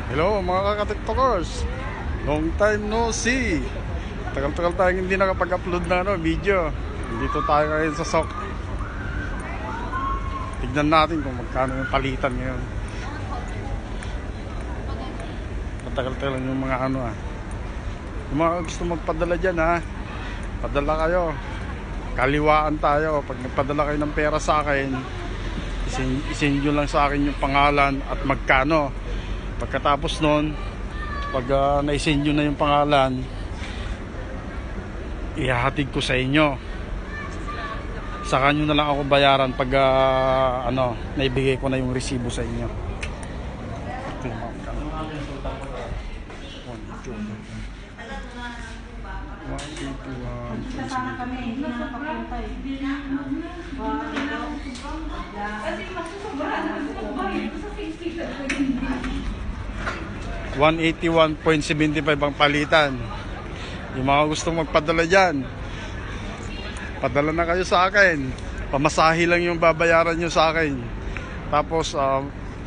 Hello mga ka-tiktokers, long time no see. Tagal-tagal tayong hindi nakapag-upload na video. Dito tayo ngayon sa SOC. Tignan natin kung magkano yung palitan ngayon. Matagal-tagal yung mga Yung mga gusto magpadala dyan padala kayo. Kaliwaan tayo. Pag nagpadala kayo ng pera sa akin, isend nyo lang sa akin yung pangalan at magkano. Pagkatapos nun, pag na-send nyo na yung pangalan, ihahatid ko sa inyo. Saka nyo na lang ako bayaran pag naibigay ko na yung resibo sa inyo. Ito yung Sana kami, hindi na nakapunta eh. 181.75 ang palitan. Yung mga gustong magpadala dyan, padala na kayo sa akin. Pamasahe lang yung babayaran nyo sa akin. Tapos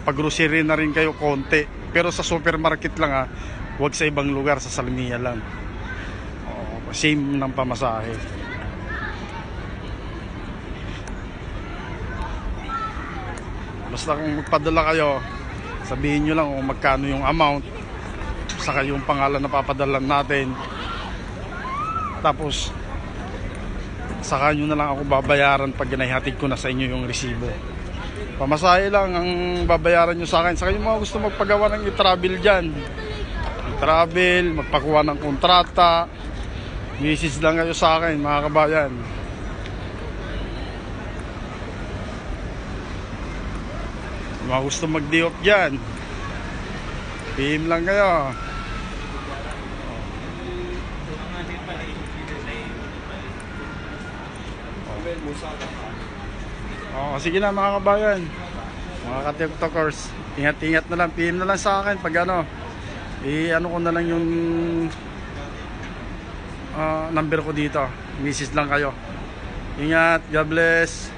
pag-grocery na rin kayo konti. Pero sa supermarket lang huwag sa ibang lugar, sa Salmiya lang. Same ng pamasahe. Basta kung magpadala kayo, sabihin nyo lang kung magkano yung amount, saka yung pangalan na papadalan natin. Tapos saka nyo na lang ako babayaran pag naihatid ko na sa inyo yung resibo. Pamasahe lang ang babayaran nyo sa akin. Saka yung mga gusto magpagawa ng i-travel dyan, i-travel, magpakuha ng kontrata, message lang kayo sa akin mga kabayan. Mga gusto mag-diop dyan, PM lang kayo. Sige na mga kabayan, mga ka-tiktokers, ingat-ingat na lang, PM na lang sa akin pag ko na lang yung number ko dito, message lang kayo. Ingat, God bless.